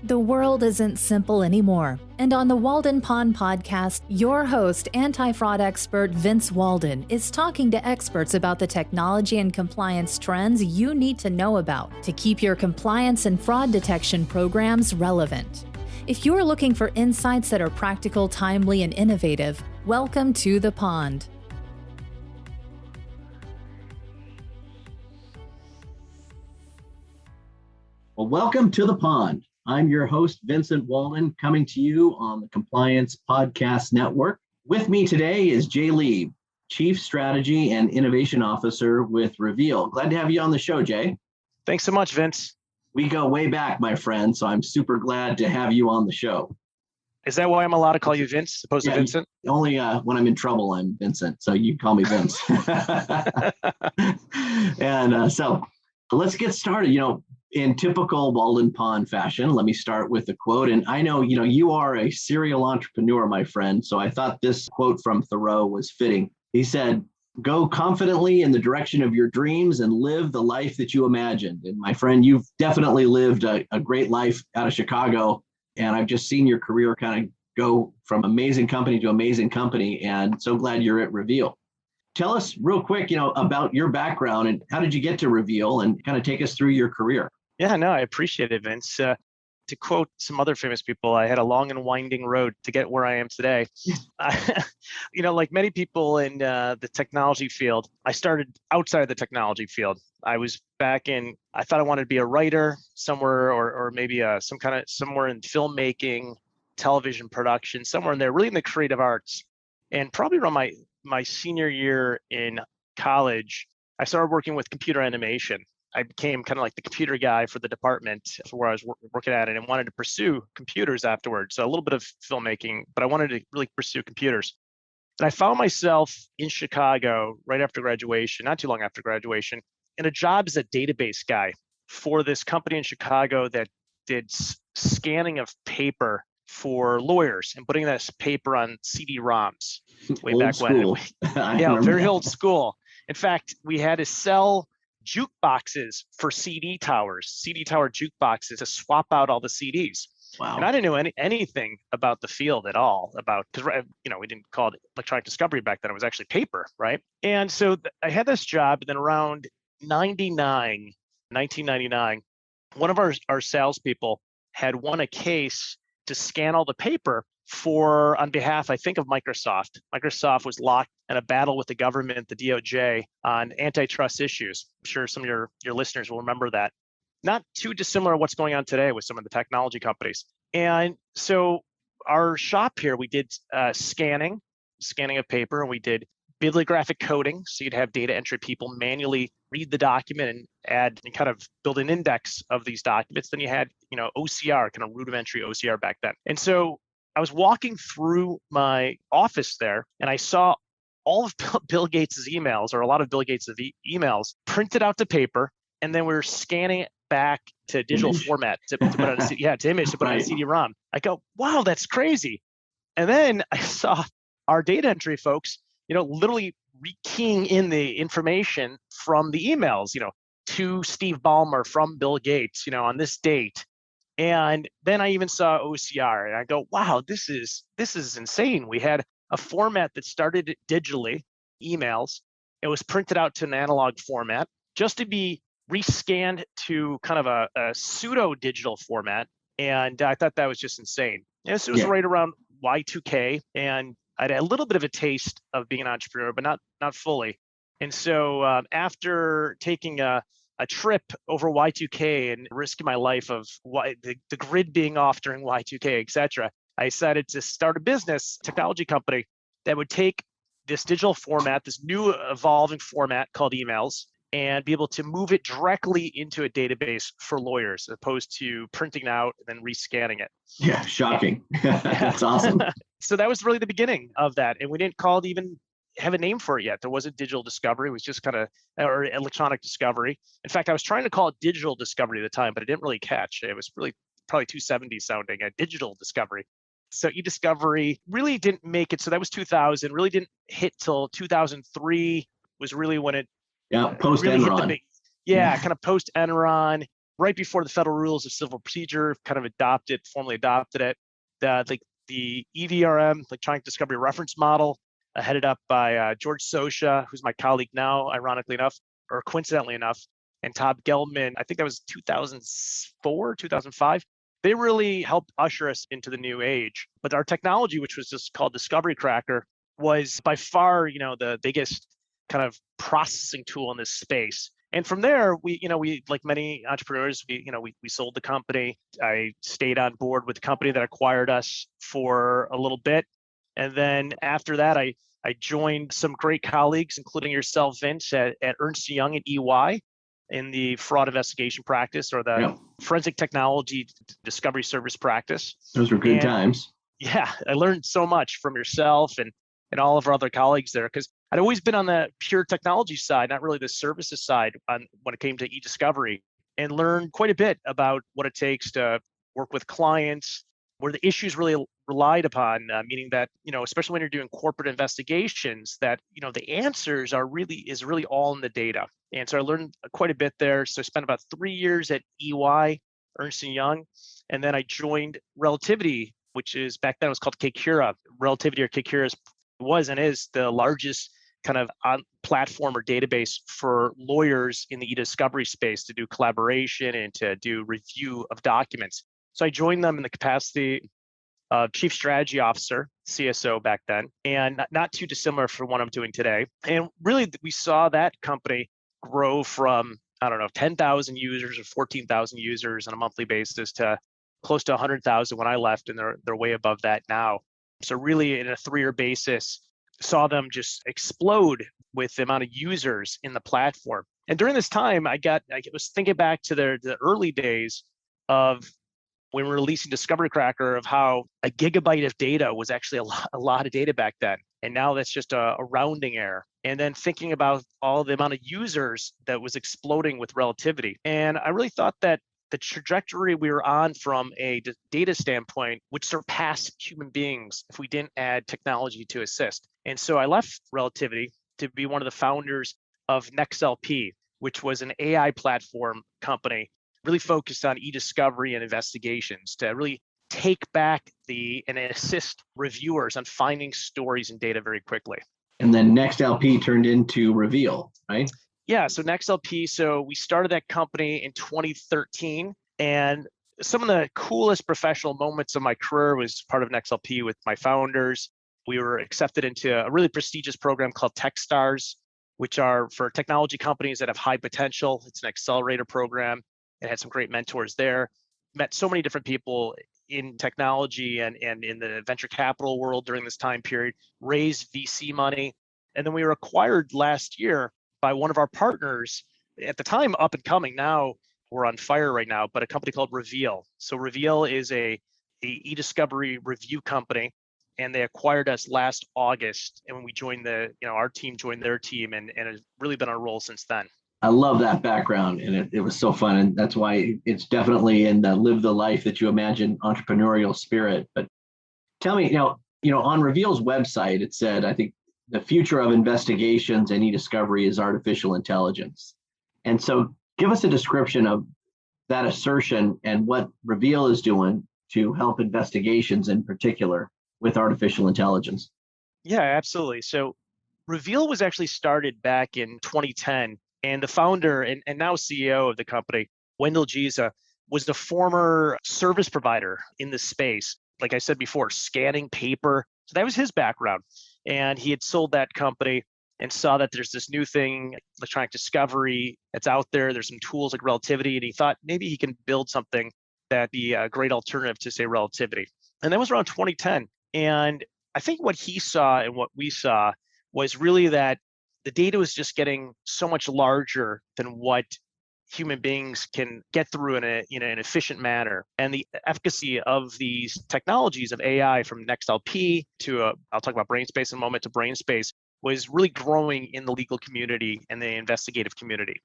The world isn't simple anymore. And on the Walden Pond podcast, your host, anti-fraud expert Vince Walden, is talking to experts about the technology and compliance trends you need to know about to keep your compliance and fraud detection programs relevant. If you're looking for insights that are practical, timely, and innovative, welcome to the pond. Well, welcome to the pond. I'm your host, Vincent Walden, coming to you on the Compliance Podcast Network. With me today is Jay Leib, Chief Strategy and Innovation Officer with Reveal. Glad to have you on the show, Jay. Thanks so much, Vince. We go way back, my friend, so I'm super glad to have you on the show. Is that why I'm allowed to call you Vince as opposed to Vincent? Only when I'm in trouble, I'm Vincent, so you call me Vince. And so let's get started. In typical Walden Pond fashion, let me start with a quote. And I know, you are a serial entrepreneur, my friend. So I thought this quote from Thoreau was fitting. He said, "Go confidently in the direction of your dreams and live the life that you imagined." And my friend, you've definitely lived a great life out of Chicago. And I've just seen your career kind of go from amazing company to amazing company. And so glad you're at Reveal. Tell us real quick, about your background and how did you get to Reveal, and kind of take us through your career. Yeah, no, I appreciate it, Vince. To quote some other famous people, I had a long and winding road to get where I am today. Like many people in the technology field, I started outside the technology field. I was I thought I wanted to be a writer somewhere, or maybe somewhere in filmmaking, television production, somewhere in there, really in the creative arts. And probably around my senior year in college, I started working with computer animation. I became kind of like the computer guy for the department for where I was working at it, and wanted to pursue computers afterwards. So a little bit of filmmaking, but I wanted to really pursue computers. And I found myself in Chicago right after graduation, not too long after graduation, in a job as a database guy for this company in Chicago that did scanning of paper for lawyers and putting that paper on CD-ROMs way back when. Yeah, very old school. In fact, we had to sell jukeboxes for CD tower jukeboxes to swap out all the CDs. Wow. And I didn't know anything about the field at all, because we didn't call it electronic discovery back then. It was actually paper, right? And so I had this job, and then around 1999, one of our salespeople had won a case to scan all the paper on behalf, I think, of Microsoft. Microsoft was locked in a battle with the government, the DOJ, on antitrust issues. I'm sure some of your listeners will remember that. Not too dissimilar to what's going on today with some of the technology companies. And so our shop here, we did scanning of paper, and we did bibliographic coding. So you'd have data entry people manually read the document and add and kind of build an index of these documents. Then you had, OCR, kind of rudimentary OCR back then. And so I was walking through my office there, and I saw all of Bill Gates' emails, or a lot of Bill Gates' emails, printed out to paper, and then we were scanning it back to digital format to put on a CD-ROM. I go, wow, that's crazy. And then I saw our data entry folks, literally rekeying in the information from the emails, to Steve Ballmer from Bill Gates, on this date. And then I even saw OCR, and I go, wow, this is insane. We had a format that started digitally, emails. It was printed out to an analog format just to be rescanned to kind of a pseudo digital format. And I thought that was just insane. And this was right around Y2K, and I had a little bit of a taste of being an entrepreneur, but not fully. And so after taking a trip over Y2K and risking my life of the grid being off during Y2K, et cetera, I decided to start a business, technology company, that would take this digital format, this new evolving format called emails, and be able to move it directly into a database for lawyers, as opposed to printing it out and then rescanning it. Yeah, shocking. That's awesome. So that was really the beginning of that. And we didn't even have a name for it yet. There wasn't digital discovery. It was just or electronic discovery. In fact, I was trying to call it digital discovery at the time, but it didn't really catch. It was really probably 270 sounding, a digital discovery. So eDiscovery really didn't make it. So that was 2000, really didn't hit till 2003 was really when it post Enron. kind of post Enron. right before the federal rules of civil procedure kind of formally adopted it. The EDRM, electronic discovery reference model, headed up by George Sosha, who's my colleague now, ironically enough, or coincidentally enough, and Todd Gelman, I think that was 2004, 2005. They really helped usher us into the new age. But our technology, which was just called Discovery Cracker, was by far, the biggest kind of processing tool in this space. And from there, we like many entrepreneurs, we sold the company. I stayed on board with the company that acquired us for a little bit. And then after that, I joined some great colleagues, including yourself, Vince, at Ernst & Young and EY in the fraud investigation practice, or the forensic technology discovery service practice. Those were good times. Yeah, I learned so much from yourself and all of our other colleagues there, because I'd always been on the pure technology side, not really the services side when it came to eDiscovery, and learned quite a bit about what it takes to work with clients, where the issues really relied upon, meaning that, especially when you're doing corporate investigations, that, the answers is really all in the data. And so I learned quite a bit there. So I spent about 3 years at EY, Ernst & Young, and then I joined Relativity, which is, back then it was called kCura. Relativity, or kCura, was and is the largest kind of on platform or database for lawyers in the eDiscovery space to do collaboration and to do review of documents. So I joined them in the capacity of Chief Strategy Officer, CSO back then, and not too dissimilar from what I'm doing today. And really, we saw that company grow from, 10,000 users or 14,000 users on a monthly basis to close to 100,000 when I left, and they're way above that now. So really, in a 3-year basis, saw them just explode with the amount of users in the platform. And during this time, I was thinking back to the early days of when we were releasing Discovery Cracker, of how a gigabyte of data was actually a lot of data back then. And now that's just a rounding error. And then thinking about all the amount of users that was exploding with Relativity. And I really thought that the trajectory we were on from a data standpoint would surpass human beings if we didn't add technology to assist. And so I left Relativity to be one of the founders of NexLP, which was an AI platform company really focused on eDiscovery and investigations, to really take back and assist reviewers on finding stories and data very quickly. And then NexLP turned into Reveal, right? Yeah, so NexLP, so we started that company in 2013, and some of the coolest professional moments of my career was part of NexLP with my founders. We were accepted into a really prestigious program called TechStars, which are for technology companies that have high potential. It's an accelerator program. It had some great mentors there. Met so many different people in technology and in the venture capital world during this time period, raised VC money. And then we were acquired last year by one of our partners, at the time up and coming. Now we're on fire right now, but a company called Reveal. So Reveal is a eDiscovery review company, and they acquired us last August. And when we joined our team joined their team, and it's really been our role since then. I love that background, and it was so fun, and that's why it's definitely in the live the life that you imagine entrepreneurial spirit. But tell me, on Reveal's website, it said, I think, the future of investigations and eDiscovery is artificial intelligence. And so give us a description of that assertion and what Reveal is doing to help investigations in particular with artificial intelligence. Yeah, absolutely. So Reveal was actually started back in 2010. And the founder and now CEO of the company, Wendell Giza, was the former service provider in this space. Like I said before, scanning paper. So that was his background. And he had sold that company and saw that there's this new thing, electronic discovery, that's out there. There's some tools like Relativity. And he thought maybe he can build something that'd be a great alternative to, say, Relativity. And that was around 2010. And I think what he saw and what we saw was really that the data was just getting so much larger than what human beings can get through in an efficient manner. And the efficacy of these technologies of AI, from NexLP to I'll talk about BrainSpace in a moment, to BrainSpace, was really growing in the legal community and the investigative community.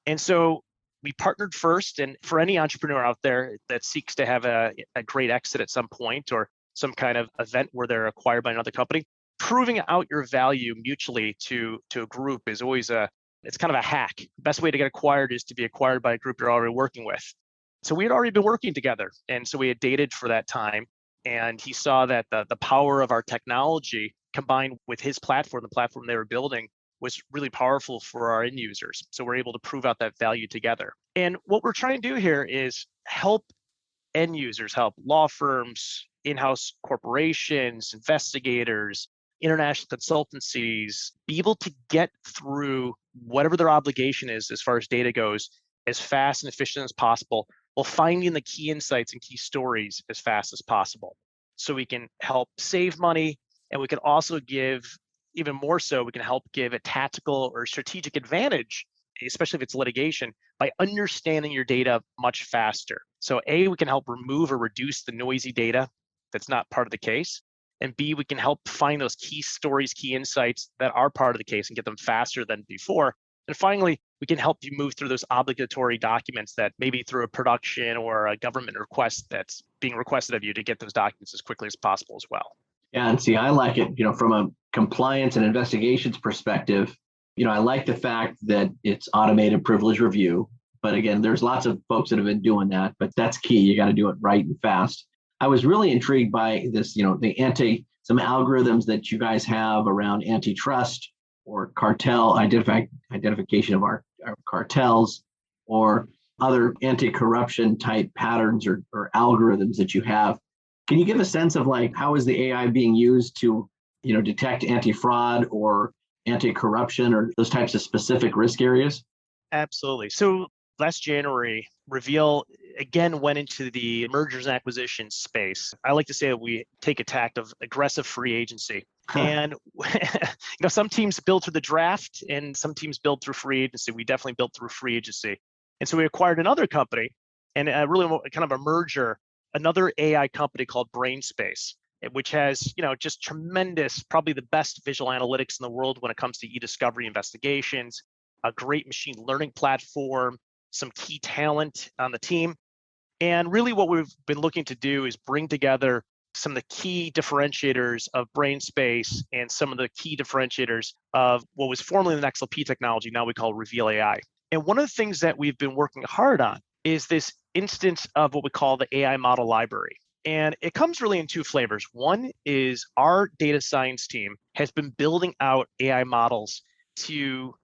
And so we partnered first, and for any entrepreneur out there that seeks to have a great exit at some point, or some kind of event where they're acquired by another company, proving out your value mutually to a group is always a It's kind of a hack. The best way to get acquired is to be acquired by a group you're already working with. So we had already been working together. And so we had dated for that time. And he saw that the power of our technology combined with his platform, the platform they were building, was really powerful for our end users. So we're able to prove out that value together. And what we're trying to do here is help end users, help law firms, in-house corporations, investigators, international consultancies be able to get through whatever their obligation is as far as data goes as fast and efficient as possible, while finding the key insights and key stories as fast as possible. So we can help save money, and we can also give, even more so, we can help give a tactical or strategic advantage, especially if it's litigation, by understanding your data much faster. So A, we can help remove or reduce the noisy data that's not part of the case. And B, we can help find those key stories, key insights that are part of the case and get them faster than before. And finally, we can help you move through those obligatory documents that maybe through a production or a government request that's being requested of you to get those documents as quickly as possible as well. Yeah, and see, I like it, from a compliance and investigations perspective. I like the fact that it's automated privilege review. But again, there's lots of folks that have been doing that, but that's key. You got to do it right and fast. I was really intrigued by this, some algorithms that you guys have around antitrust or cartel identification of our cartels, or other anti-corruption type patterns or algorithms that you have. Can you give a sense of how is the AI being used to, detect anti-fraud or anti-corruption or those types of specific risk areas? Absolutely. So last January, Reveal again went into the mergers and acquisitions space. I like to say that we take a tact of aggressive free agency. And some teams build through the draft and some teams build through free agency. We definitely built through free agency. And so we acquired another company, and really kind of a merger, another AI company called BrainSpace, which has just tremendous, probably the best visual analytics in the world when it comes to eDiscovery investigations, a great machine learning platform, some key talent on the team. And really what we've been looking to do is bring together some of the key differentiators of BrainSpace and some of the key differentiators of what was formerly the NexLP technology, now we call Reveal AI. And one of the things that we've been working hard on is this instance of what we call the AI model library. And it comes really in two flavors. One is our data science team has been building out AI models to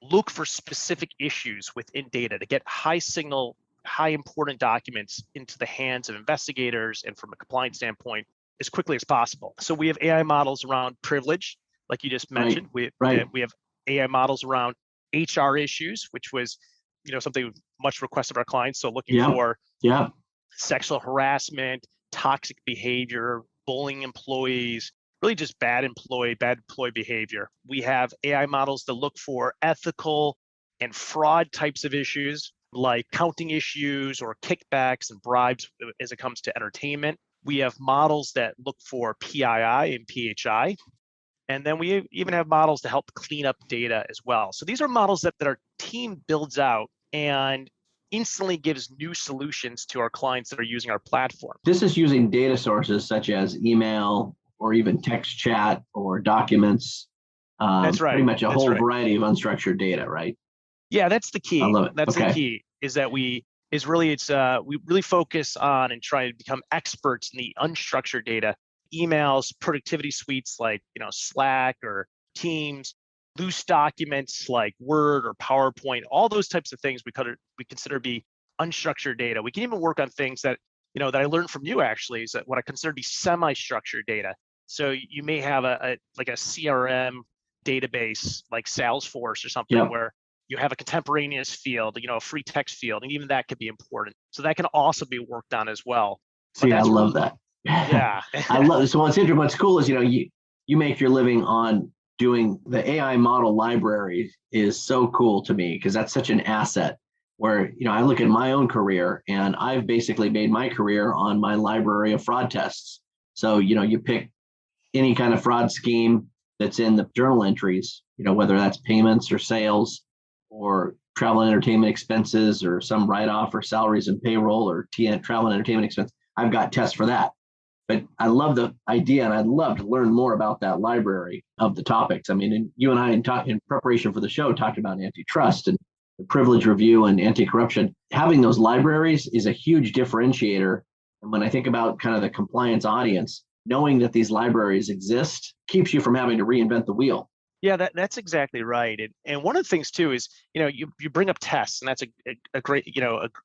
look for specific issues within data to get high signal, high important documents into the hands of investigators and from a compliance standpoint as quickly as possible. So we have AI models around privilege, like you just mentioned. We have AI models around HR issues, which was something much requested of our clients. So looking for sexual harassment, toxic behavior, bullying employees, really just bad employee behavior. We have AI models that look for ethical and fraud types of issues, like counting issues or kickbacks and bribes as it comes to entertainment. We have models that look for PII and PHI. And then we even have models to help clean up data as well. So these are models that our team builds out and instantly gives new solutions to our clients that are using our platform. This is using data sources such as email or even text chat or documents. That's right. Pretty much a whole variety of unstructured data, right? Yeah, that's the key. I love it. That's the key, is that we really focus on and try to become experts in the unstructured data, emails, productivity suites like Slack or Teams, loose documents like Word or PowerPoint, all those types of things we consider to be unstructured data. We can even work on things that that I learned from you actually, is that what I consider to be semi-structured data. So you may have a CRM database like Salesforce or something where you have a contemporaneous field, a free text field, and even that could be important. So that can also be worked on as well. See, I love that. Yeah. I love it. So what's cool is, you make your living on doing the AI model library is so cool to me, because that's such an asset where, I look at my own career and I've basically made my career on my library of fraud tests. So, you pick any kind of fraud scheme that's in the journal entries, whether that's payments or sales or travel and entertainment expenses or some write-off or salaries and payroll or travel and entertainment expense. I've got tests for that. But I love the idea, and I'd love to learn more about that library of the topics. I mean, and you and I, in preparation for the show, talked about antitrust and the privilege review and anti-corruption. Having those libraries is a huge differentiator. And when I think about kind of the compliance audience, knowing that these libraries exist keeps you from having to reinvent the wheel. Yeah, that's exactly right. And one of the things too is, you bring up tests, and that's a great,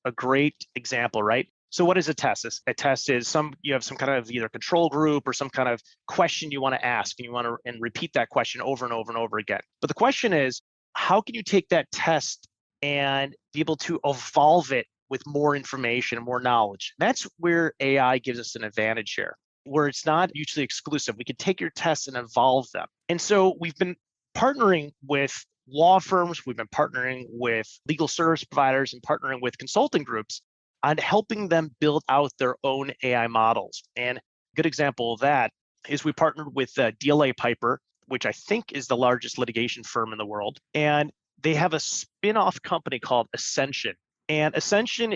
a great example, right? So what is a test? A test is you have some kind of either control group or some kind of question you want to ask, and you want to and repeat that question over and over and over again. But the question is, how can you take that test and be able to evolve it with more information and more knowledge? That's where AI gives us an advantage here, where it's not mutually exclusive. We can take your tests and evolve them. And so we've been partnering with law firms, we've been partnering with legal service providers, and partnering with consulting groups on helping them build out their own AI models. And a good example of that is we partnered with DLA Piper, which I think is the largest litigation firm in the world. And they have a spin-off company called Ascension. And Ascension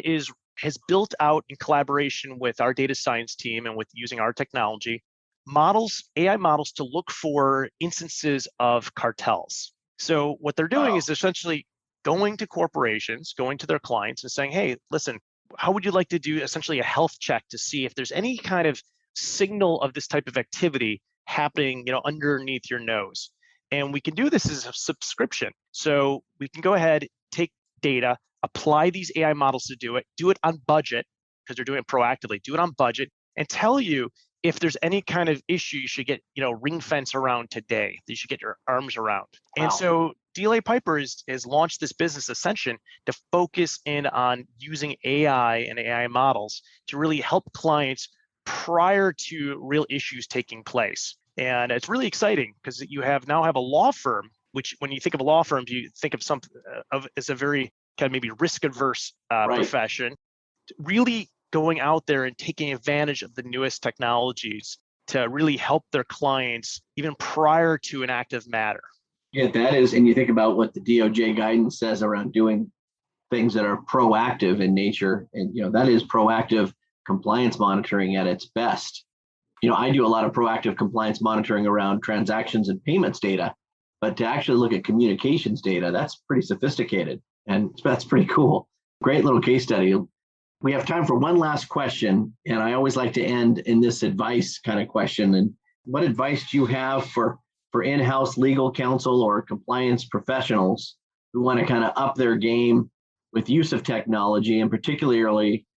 has built out in collaboration with our data science team and with using our technology, AI models to look for instances of cartels. So what they're doing is essentially going to corporations, going to their clients and saying, hey, listen, how would you like to do essentially a health check to see if there's any kind of signal of this type of activity happening, underneath your nose? And we can do this as a subscription. So we can go ahead, take data, apply these AI models to do it on budget, because they're doing it proactively, do it on budget, and tell you if there's any kind of issue you should get, ring fence around today, that you should get your arms around. Wow. And so DLA Piper has launched this business Ascension to focus in on using AI and AI models to really help clients prior to real issues taking place. And it's really exciting because you now have a law firm, which when you think of a law firm, you think of something as a very kind of maybe risk averse profession, really going out there and taking advantage of the newest technologies to really help their clients even prior to an active matter. Yeah, that is, and you think about what the DOJ guidance says around doing things that are proactive in nature, and that is proactive compliance monitoring at its best. I do a lot of proactive compliance monitoring around transactions and payments data, but to actually look at communications data, that's pretty sophisticated, and that's pretty cool. Great little case study. We have time for one last question, and I always like to end in this advice kind of question. And what advice do you have for in-house legal counsel or compliance professionals who want to kind of up their game with use of technology, and particularly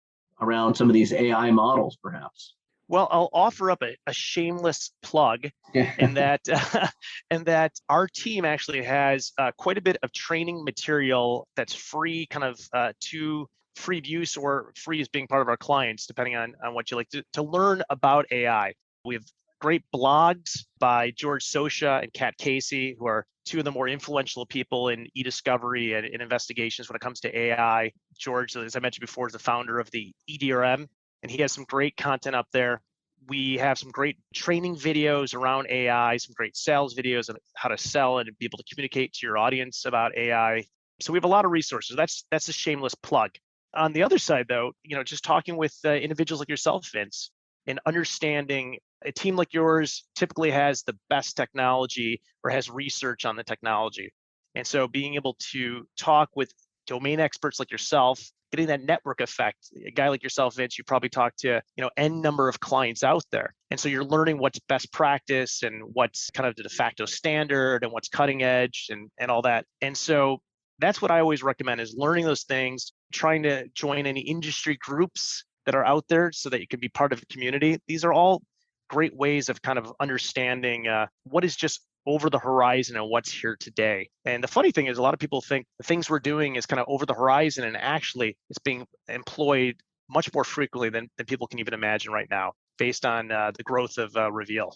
around some of these AI models, perhaps? Well, I'll offer up a shameless plug, and that our team actually has quite a bit of training material that's free, kind of to free use or free as being part of our clients, depending on what you like to learn about AI. We have great blogs by George Sosha and Kat Casey, who are two of the more influential people in eDiscovery and in investigations when it comes to AI. George, as I mentioned before, is the founder of the EDRM, and he has some great content up there. We have some great training videos around AI, some great sales videos on how to sell and be able to communicate to your audience about AI. So we have a lot of resources. That's a shameless plug. On the other side, though, just talking with individuals like yourself, Vince, and understanding a team like yours typically has the best technology or has research on the technology. And so being able to talk with domain experts like yourself, getting that network effect. A guy like yourself, Vince, you probably talk to, N number of clients out there. And so you're learning what's best practice and what's kind of the de facto standard and what's cutting edge and all that. And so that's what I always recommend, is learning those things, trying to join any industry groups that are out there so that you can be part of a community. These are all great ways of kind of understanding what is just over the horizon and what's here today. And the funny thing is, a lot of people think the things we're doing is kind of over the horizon, and actually it's being employed much more frequently than people can even imagine right now, based on the growth of Reveal.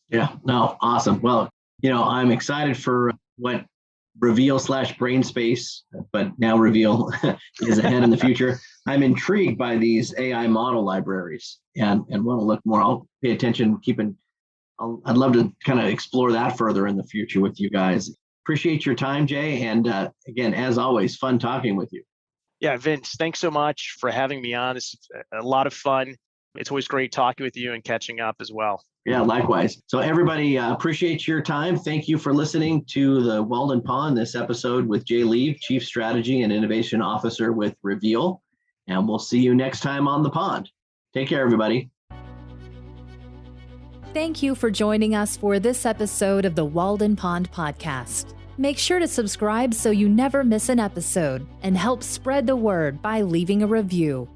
Yeah, no, awesome. Well, I'm excited for what Reveal/Brainspace, but now Reveal is ahead in the future. I'm intrigued by these AI model libraries and want to look more. I'll pay attention, I'd love to kind of explore that further in the future with you guys. Appreciate your time, Jay. And again, as always, fun talking with you. Yeah, Vince, thanks so much for having me on. This is a lot of fun. It's always great talking with you and catching up as well. Yeah, likewise. So everybody, appreciate your time. Thank you for listening to the Walden Pond, this episode with Jay Leib, Chief Strategy and Innovation Officer with Reveal. And we'll see you next time on the pond. Take care, everybody. Thank you for joining us for this episode of the Walden Pond Podcast. Make sure to subscribe so you never miss an episode and help spread the word by leaving a review.